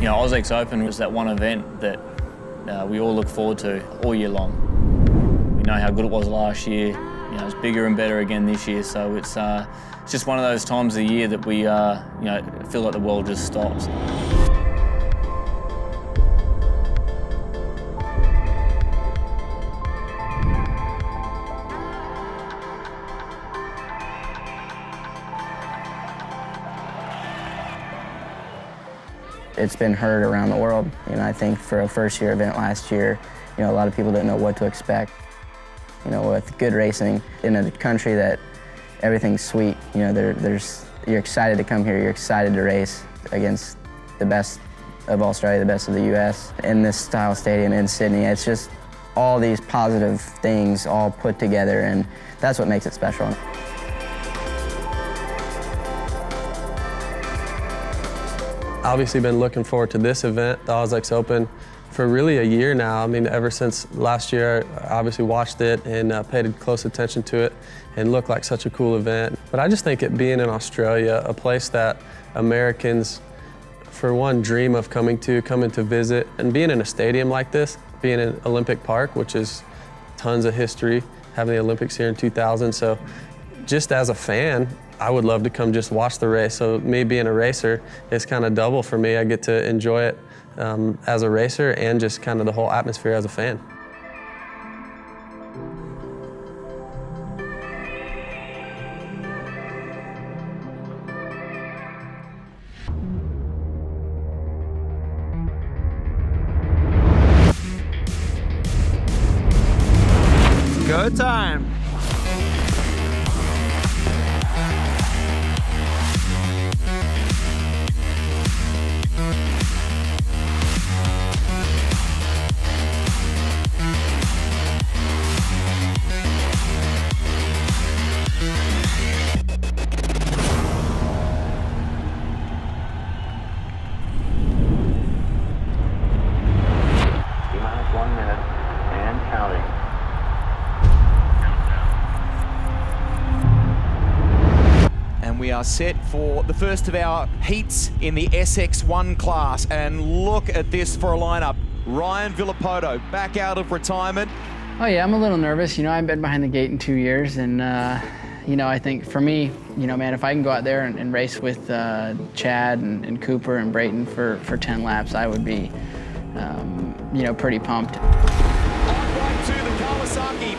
You know, AUS-X Open was that one event that we all look forward to all year long. We know how good it was last year. You know, it's bigger and better again this year. So it's just one of those times of the year that we, you know, feel like the world just stops. It's been heard around the world. You know, I think for a first-year event last year, you know, a lot of people didn't know what to expect. You know, with good racing in a country that everything's sweet, you know, you're excited to come here, you're excited to race against the best of Australia, the best of the US, in this style stadium in Sydney. It's just all these positive things all put together, and that's what makes it special. Obviously been looking forward to this event, the AUS-X Open, for really a year now. I mean, ever since last year, I obviously watched it and paid close attention to it, and looked like such a cool event. But I just think it being in Australia, a place that Americans, for one, dream of coming to visit, and being in a stadium like this, being in Olympic Park, which is tons of history, having the Olympics here in 2000. So just as a fan, I would love to come just watch the race. So me being a racer is kind of double for me. I get to enjoy it as a racer and just kind of the whole atmosphere as a fan. Go time. We are set for the first of our heats in the SX1 class, and look at this for a lineup. Ryan Villapoto back out of retirement. Oh yeah, I'm a little nervous. You know, I've been behind the gate in 2 years, and you know, I think for me, you know, man, if I can go out there and race with Chad and Cooper and Brayton for 10 laps, I would be, you know, pretty pumped. Right to the Kawasaki.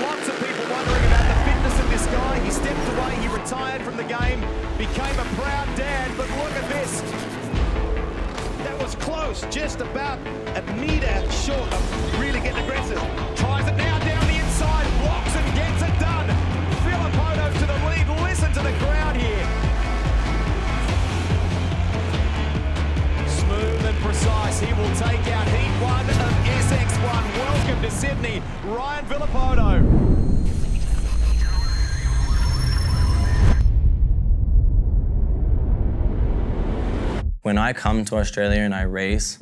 Lots of people wondering about the fitness of this guy. He stepped away, he retired from the game, became a proud dad, but look at this. That was close, just about a metre short of really getting aggressive. Tries it now down the inside, blocks and gets it done. Villapoto to the lead, listen to the crowd here. Smooth and precise, he will take out heat one of SX1. Welcome to Sydney, Ryan Villapoto. When I come to Australia and I race,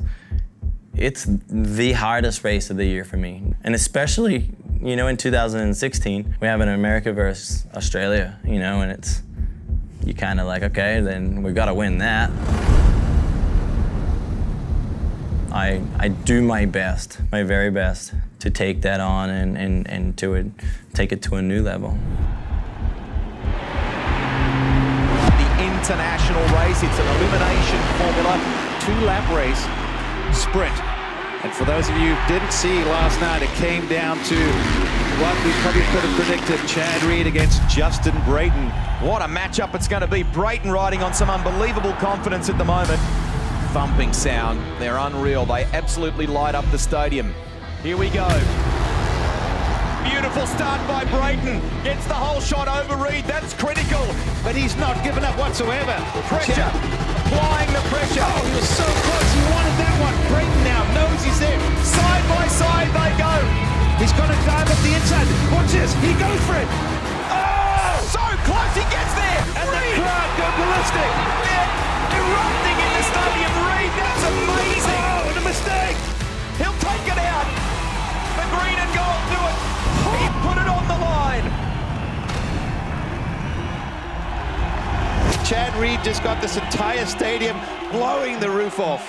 it's the hardest race of the year for me. And especially, you know, in 2016, we have an America versus Australia, you know, and it's, you kind of like, okay, then we gotta win that. I do my best, my very best, to take that on and to take it to a new level. International race, it's an elimination formula, 2-lap race, sprint. And for those of you who didn't see last night, it came down to what we probably could have predicted, Chad Reed against Justin Brayton. What a matchup it's going to be. Brayton riding on some unbelievable confidence at the moment. Thumping sound, they're unreal. They absolutely light up the stadium. Here we go. Beautiful start by Brayton. Gets the whole shot over Reed. That's critical. But he's not given up whatsoever. Pressure. Applying the pressure. Oh, he was so close. He wanted that one. Brayton now knows he's there. Side by side they go. He's going to dive up the inside. Watch this. He goes for it. Oh! So close. He gets there. And the crowd go ballistic. Yeah. Erupting in the stadium. Reed, that's amazing. Oh, and a mistake. He'll take it out. The green and gold do it. He put it on the line. Chad Chad Reed just got this entire stadium blowing the roof off.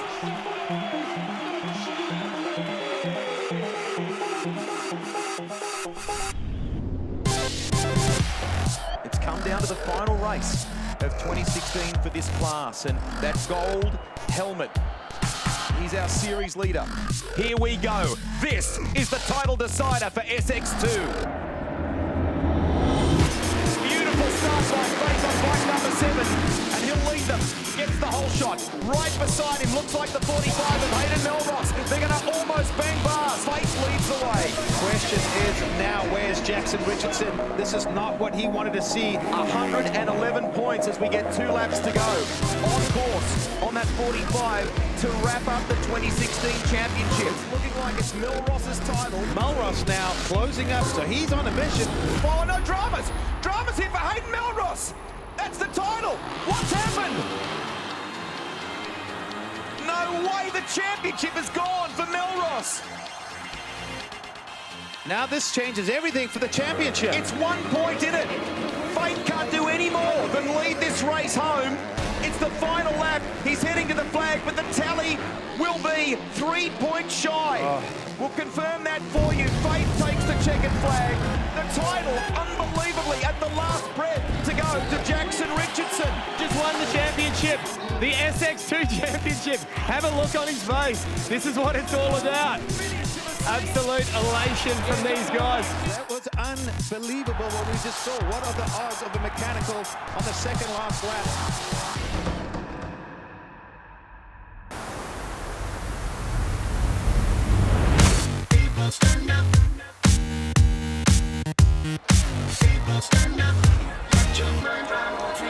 It's come down to the final race of 2016 for this class, and that gold helmet. He's our series leader. Here we go. This is the title decider for SX2. Beautiful start by Faith on bike number 7, and he'll lead them. Gets the whole shot. Right beside him, looks like the 45 of Hayden Melross. They're going to almost bang bars. Faith leads the way. Question is now, where's Jackson Richardson? This is not what he wanted to see. 111 points as we get 2 laps to go. On course on that 45 to wrap up the 2016 championship. It's looking like it's Melross's title. Melross now closing up, so he's on a mission. Oh, no, dramas! Dramas here for Hayden Melross! That's the title! What's happened? No way, the championship is gone for Melross! Now this changes everything for the championship. It's 1 point in it. Faith can't do any more than lead this race home. It's the final lap. He's heading to the flag, but the tally will be 3 points shy. We'll confirm that for you. Faith takes the checkered flag. The title, unbelievably, at the last breath to go to Jackson Richardson. Just won the championship, the SX2 championship. Have a look on his face. This is what it's all about. Absolute elation from these guys. That was unbelievable what we just saw. What are the odds of a mechanical on the second last lap? Stand up. Stand up. Let your mind run free.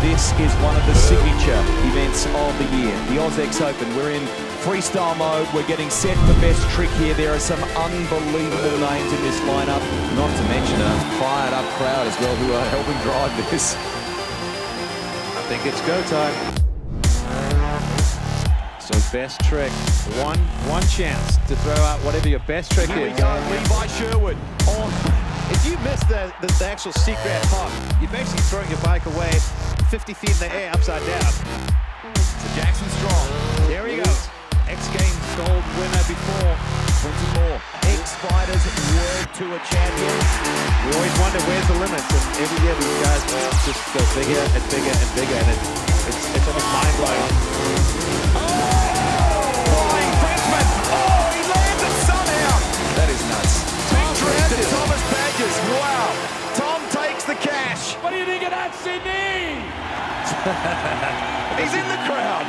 This is one of the signature events of the year, the AUS-X Open. We're in freestyle mode. We're getting set for best trick here. There are some unbelievable names in this lineup, not to mention a fired up crowd as well who are helping drive this. I think it's go time. So best trick, one chance to throw out whatever your best trick Here is. we go, Levi Sherwood on. If you miss the actual secret hop, you're basically throwing your bike away 50 feet in the air upside down. So Jackson Strong. There he goes. X Games gold winner before. 20 more. X-Fighters word to a champion. We always wonder where's the limits, and every year these guys just go bigger and bigger and bigger, and it's almost mind-blowing. Flying Frenchman. Oh, he lands it somehow. That is nuts. Victory to Thomas Badgers. Wow. Tom takes the cash. What do you think of that, Sydney? He's in the crowd.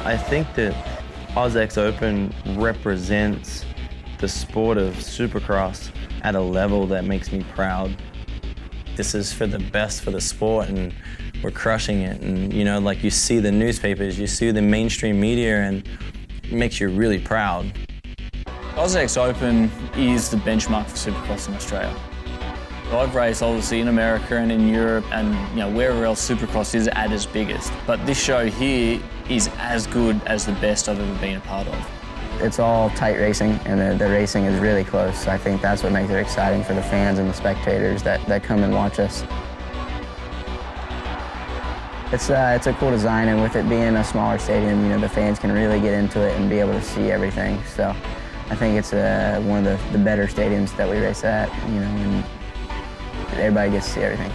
I think that AUS-X Open represents the sport of Supercross at a level that makes me proud. This is for the best for the sport, and we're crushing it. And you know, like you see the newspapers, you see the mainstream media, and it makes you really proud. AUS-X Open is the benchmark for Supercross in Australia. I've raced obviously in America and in Europe and wherever else Supercross is at its biggest. But this show here is as good as the best I've ever been a part of. It's all tight racing, and the racing is really close. I think that's what makes it exciting for the fans and the spectators that come and watch us. It's a cool design, and with it being a smaller stadium, the fans can really get into it and be able to see everything. So I think it's one of the better stadiums that we race at, and everybody gets to see everything.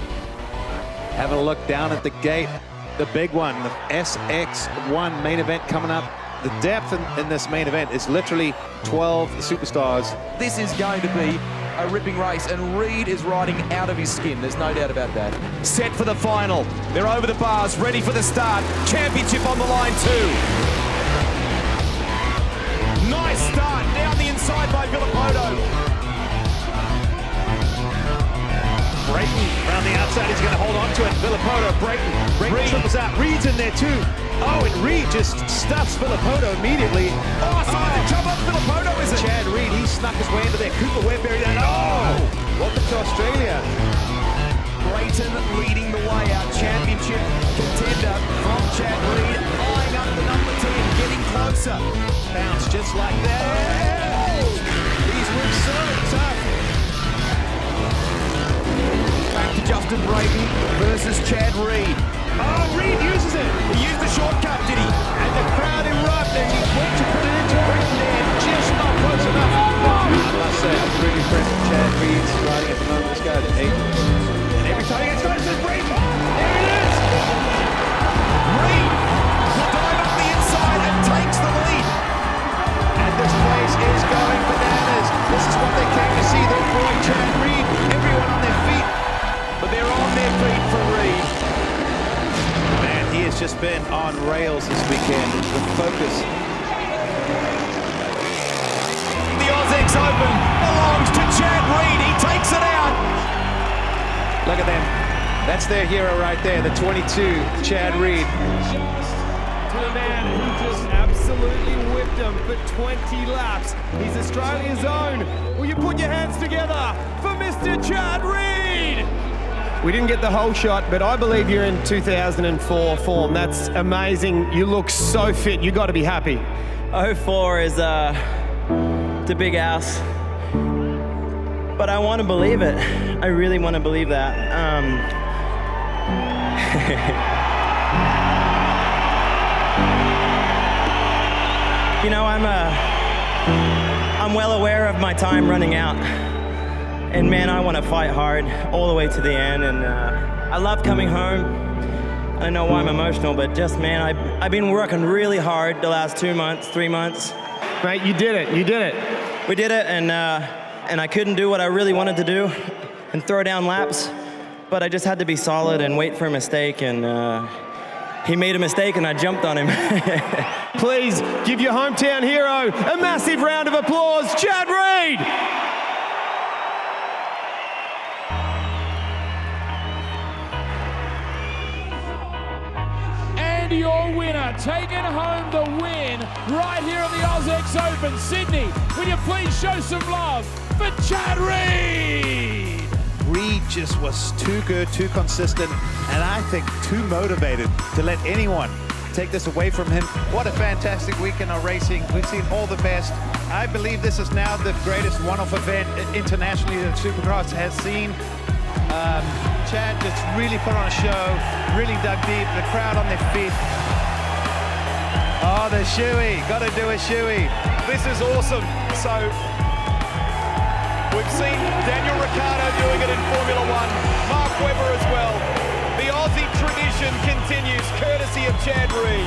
Having a look down at the gate, the big one, the SX1 main event coming up. The depth in this main event is literally 12 superstars. This is going to be a ripping race, and Reed is riding out of his skin. There's no doubt about that. Set for the final. They're over the bars, ready for the start. Championship on the line too. Nice start down the inside by Villapoto. Brayton around the outside, he's going to hold on to it. Villapoto, Brayton triples out. Reed's in there too. Oh, and Reed just stuffs Villapoto immediately. Oh, someone's in trouble. Villapoto, is it? Chad Reed, he snuck his way into there. Cooper Webb buried down. Oh! Welcome to Australia. Brayton leading the way, our championship contender from Chad Reed, eyeing up the number 10, getting closer. Bounce just like that. Oh! These were so tough. Back to Justin Brayton versus Chad Reed. Oh, Reed uses it. He used the shortcut, did he? And the crowd erupted and he went to put it into Brayton there, just not close enough. I must say, I'm really impressed with Chad Reed's riding at the moment. This guy's an 8. And every time he gets close to Brayton, there it is. Reed will dive up the inside and takes the lead. And this place is going bananas. This is what they came to see. Their boy Chad Reed, everyone on their feet. But they're on their feet for Reed. Man, he has just been on rails this weekend. The focus. The AUS-X Open belongs to Chad Reed. He takes it out. Look at them. That's their hero right there, the 22, Chad Reed. To the man who just absolutely whipped him for 20 laps. He's Australia's own. Will you put your hands together for Mr. Chad Reed? We didn't get the whole shot, but I believe you're in 2004 form. That's amazing. You look so fit. You got to be happy. 04 is the big house. But I want to believe it. I really want to believe that. You know, I'm well aware of my time running out. And man, I want to fight hard all the way to the end. And I love coming home. I know why I'm emotional, but just, man, I've been working really hard the last 2 months, 3 months. Mate, you did it. You did it. We did it, and I couldn't do what I really wanted to do and throw down laps. But I just had to be solid and wait for a mistake, and he made a mistake, and I jumped on him. Please give your hometown hero a massive round of applause, Chad Reed! And your winner, taking home the win right here on the AUS-X Open. Sydney, will you please show some love for Chad Reed? Reed just was too good, too consistent, and I think too motivated to let anyone take this away from him. What a fantastic weekend of racing. We've seen all the best. I believe this is now the greatest one-off event internationally that Supercross has seen. Chad just really put on a show, really dug deep, the crowd on their feet. Oh, the shoey, gotta do a shoey. This is awesome. So we've seen Daniel Ricciardo doing it in Formula One, Mark Webber as well. The Aussie tradition continues, courtesy of Chad Reed.